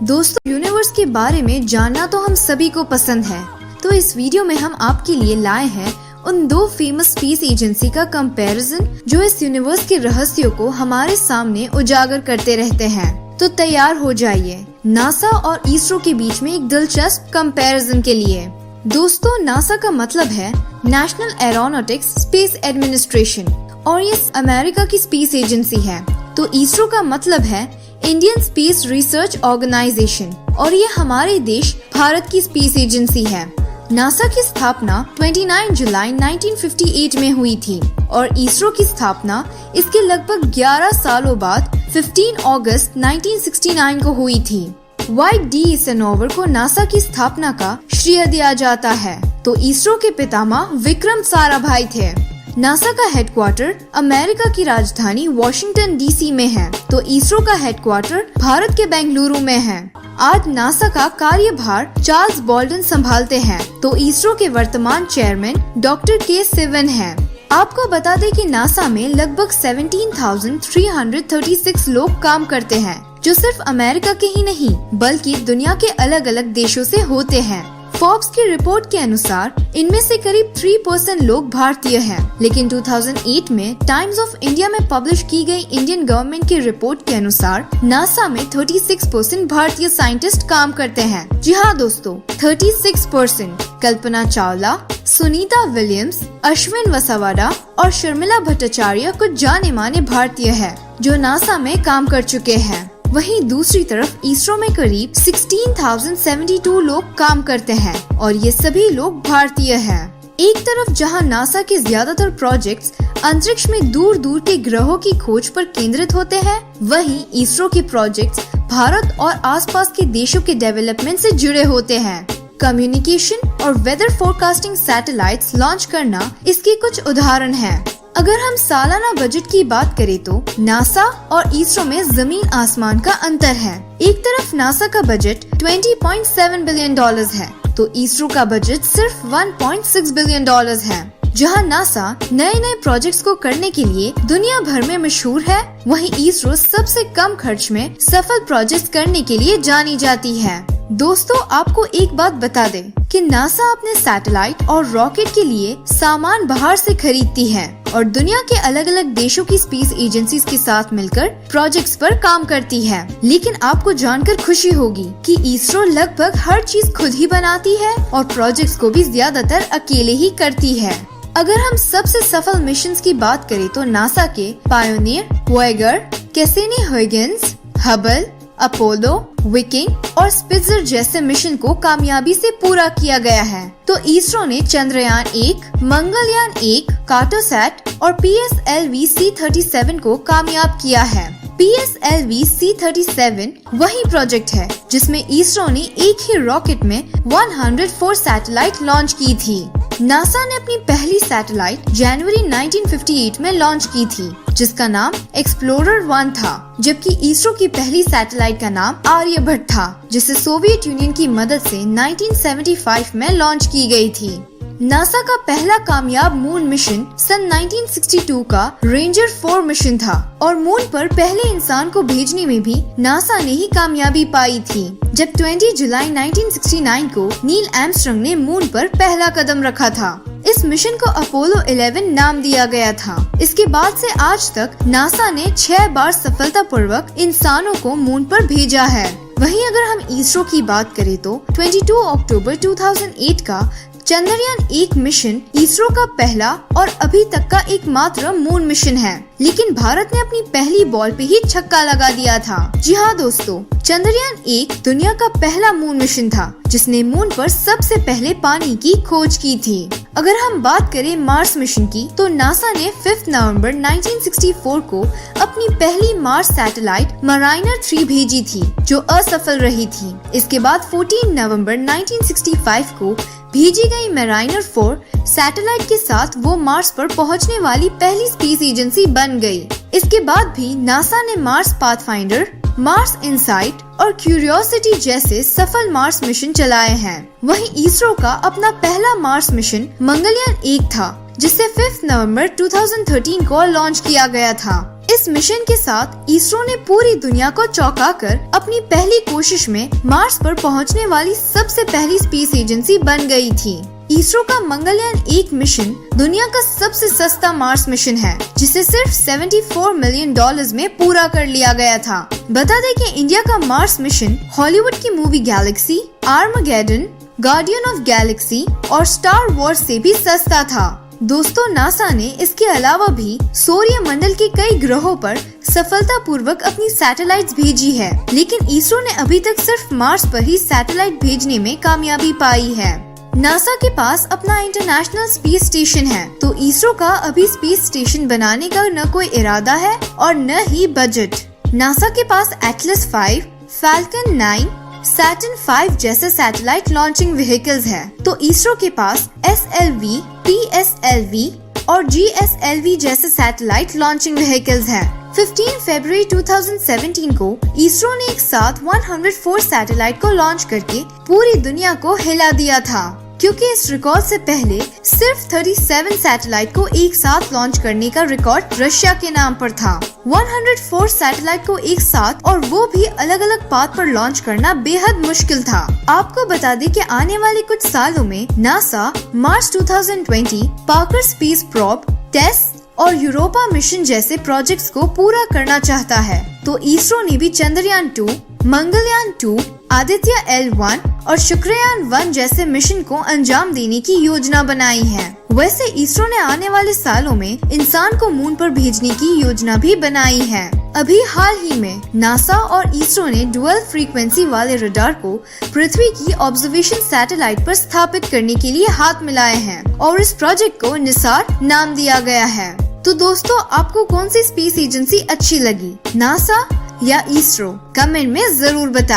दोस्तों, यूनिवर्स के बारे में जानना तो हम सभी को पसंद है, तो इस वीडियो में हम आपके लिए लाए हैं उन दो फेमस स्पेस एजेंसी का कंपैरिजन जो इस यूनिवर्स के रहस्यों को हमारे सामने उजागर करते रहते हैं। तो तैयार हो जाइए नासा और इसरो के बीच में एक दिलचस्प कंपैरिजन के लिए। दोस्तों, नासा का मतलब है नेशनल एरोनॉटिक्स स्पेस एडमिनिस्ट्रेशन और ये अमेरिका की स्पेस एजेंसी है। तो इसरो का मतलब है इंडियन स्पेस रिसर्च ऑर्गेनाइजेशन और ये हमारे देश भारत की स्पेस एजेंसी है। नासा की स्थापना 29 जुलाई 1958 में हुई थी और इसरो की स्थापना इसके लगभग 11 सालों बाद 15 अगस्त 1969 को हुई थी। वाइट डी एइसेनहोवर को नासा की स्थापना का श्रेय दिया जाता है। तो इसरो के पितामह विक्रम साराभाई थे। नासा का हेडक्वार्टर अमेरिका की राजधानी वॉशिंगटन डीसी में है। तो इसरो का हेडक्वार्टर भारत के बेंगलुरु में है। आज नासा का कार्यभार चार्ल्स बॉल्डन संभालते हैं। तो इसरो के वर्तमान चेयरमैन डॉक्टर के सिवन हैं। आपको बता दें कि नासा में लगभग 17,336 लोग काम करते हैं, जो सिर्फ अमेरिका के ही नहीं बल्कि दुनिया के अलग अलग देशों से होते हैं। फोर्ब्स की रिपोर्ट के अनुसार इनमें से करीब 3% लोग भारतीय हैं, लेकिन 2008 में टाइम्स ऑफ इंडिया में पब्लिश की गई इंडियन गवर्नमेंट की रिपोर्ट के अनुसार नासा में 36% भारतीय साइंटिस्ट काम करते हैं। जी हाँ दोस्तों, 36%। कल्पना चावला, सुनीता विलियम्स, अश्विन वसावाडा और शर्मिला भट्टाचार्य कुछ जाने माने भारतीय हैं, जो नासा में काम कर चुके हैं। वहीं दूसरी तरफ इसरो में करीब 16,072 लोग काम करते हैं और ये सभी लोग भारतीय हैं। एक तरफ जहां नासा के ज्यादातर प्रोजेक्ट्स अंतरिक्ष में दूर दूर के ग्रहों की खोज पर केंद्रित होते हैं, वहीं इसरो के प्रोजेक्ट्स भारत और आसपास के देशों के डेवलपमेंट से जुड़े होते हैं। कम्युनिकेशन और वेदर फोरकास्टिंग सैटेलाइट्स लॉन्च करना इसके कुछ उदाहरण हैं। अगर हम सालाना बजट की बात करें तो नासा और इसरो में जमीन आसमान का अंतर है। एक तरफ नासा का बजट $20.7 बिलियन है, तो इसरो का बजट सिर्फ $1.6 बिलियन है। जहां नासा नए नए प्रोजेक्ट्स को करने के लिए दुनिया भर में मशहूर है, वहीं इसरो सबसे कम खर्च में सफल प्रोजेक्ट्स करने के लिए जानी जाती है। दोस्तों, आपको एक बात बता दें कि नासा अपने सैटेलाइट और रॉकेट के लिए सामान बाहर से खरीदती है और दुनिया के अलग अलग देशों की स्पेस एजेंसीज के साथ मिलकर प्रोजेक्ट्स पर काम करती है। लेकिन आपको जानकर खुशी होगी कि इसरो लगभग हर चीज खुद ही बनाती है और प्रोजेक्ट्स को भी ज्यादातर अकेले ही करती है। अगर हम सबसे सफल मिशंस की बात करें तो नासा के पायोनियर, वॉयेगर, कैसिनी-हुइगेन्स, हबल, अपोलो, विकिंग और स्पिट्जर जैसे मिशन को कामयाबी से पूरा किया गया है। तो इसरो ने चंद्रयान 1, मंगलयान 1, कार्टोसैट और PSLV-C37 को कामयाब किया है। PSLV-C37 वही प्रोजेक्ट है जिसमें इसरो ने एक ही रॉकेट में 104 सैटेलाइट लॉन्च की थी। नासा ने अपनी पहली सैटेलाइट जनवरी 1958 में लॉन्च की थी, जिसका नाम एक्सप्लोरर 1 था, जबकि इसरो की पहली सैटेलाइट का नाम आर्यभट्ट था, जिसे सोवियत यूनियन की मदद से 1975 में लॉन्च की गई थी। नासा का पहला कामयाब मून मिशन सन 1962 का रेंजर 4 मिशन था और मून पर पहले इंसान को भेजने में भी नासा ने ही कामयाबी पाई थी, जब 20 जुलाई 1969 को नील आर्मस्ट्रांग ने मून पर पहला कदम रखा था। इस मिशन को अपोलो 11 नाम दिया गया था। इसके बाद से आज तक नासा ने 6 बार सफलतापूर्वक इंसानों को मून पर भेजा है। वहीं अगर हम इसरो की बात करें तो 22 अक्टूबर 2008 का चंद्रयान 1 मिशन इसरो का पहला और अभी तक का एकमात्र मून मिशन है, लेकिन भारत ने अपनी पहली बॉल पे ही छक्का लगा दिया था। जी हाँ दोस्तों, चंद्रयान 1 दुनिया का पहला मून मिशन था जिसने मून पर सबसे पहले पानी की खोज की थी। अगर हम बात करें मार्स मिशन की तो नासा ने 5 नवंबर 1964 को अपनी पहली मार्स सैटेलाइट मराइनर 3 भेजी थी, जो असफल रही थी। इसके बाद 14 नवंबर 1965 को भेजी गई मराइनर 4 सैटेलाइट के साथ वो मार्स पर पहुंचने वाली पहली स्पेस एजेंसी बन गई। इसके बाद भी नासा ने मार्स पाथफाइंडर, मार्स इनसाइट और क्यूरियोसिटी जैसे सफल मार्स मिशन चलाए हैं। वहीं इसरो का अपना पहला मार्स मिशन मंगलयान 1 था, जिसे 5 नवंबर 2013 को लॉन्च किया गया था। इस मिशन के साथ इसरो ने पूरी दुनिया को चौंकाकर अपनी पहली कोशिश में मार्स पर पहुंचने वाली सबसे पहली स्पेस एजेंसी बन गई थी। इसरो का मंगलयान 1 मिशन दुनिया का सबसे सस्ता मार्स मिशन है, जिसे सिर्फ $74 मिलियन में पूरा कर लिया गया था। बता दें कि इंडिया का मार्स मिशन हॉलीवुड की movie Galaxy, Armageddon, guardian of Galaxy और स्टार वॉर्स से भी सस्ता था। दोस्तों, नासा ने इसके अलावा भी सूर्य मंडल के कई ग्रहों पर सफलतापूर्वक अपनी सैटेलाइट्स भेजी है, लेकिन इसरो ने अभी तक सिर्फ मार्स पर ही सैटेलाइट भेजने में कामयाबी पाई है। नासा के पास अपना इंटरनेशनल स्पेस स्टेशन है, तो इसरो का अभी स्पेस स्टेशन बनाने का न कोई इरादा है और न ही बजट। नासा के पास एटलस 5, फैल्कन 9, सैटर्न 5 जैसे सैटेलाइट लॉन्चिंग व्हीकल्स है, तो इसरो के पास SLV, PSLV और GSLV जैसे सैटेलाइट लॉन्चिंग व्हीकल्स है। 15 फरवरी 2017 को इसरो ने एक साथ 104 सैटेलाइट को लॉन्च करके पूरी दुनिया को हिला दिया था, क्योंकि इस रिकॉर्ड से पहले सिर्फ 37 सैटेलाइट को एक साथ लॉन्च करने का रिकॉर्ड रशिया के नाम पर था। 104 सैटेलाइट को एक साथ और वो भी अलग अलग पाथ पर लॉन्च करना बेहद मुश्किल था। आपको बता दें कि आने वाले कुछ सालों में NASA Mars 2020, Parker space probe, TESS और यूरोपा मिशन जैसे प्रोजेक्ट्स को पूरा करना चाहता है, तो इसरो ने भी चंद्रयान 2, मंगलयान 2, आदित्य L1 और शुक्रयान 1 जैसे मिशन को अंजाम देने की योजना बनाई है। वैसे इसरो ने आने वाले सालों में इंसान को मून पर भेजने की योजना भी बनाई है। अभी हाल ही में नासा और इसरो ने डुअल फ्रीक्वेंसी वाले रडार को पृथ्वी की ऑब्जर्वेशन सैटेलाइट पर स्थापित करने के लिए हाथ मिलाए हैं और इस प्रोजेक्ट को निसार नाम दिया गया है। तो दोस्तों, आपको कौन सी स्पेस एजेंसी अच्छी लगी, नासा या इसरो? कमेंट में जरूर बताएं।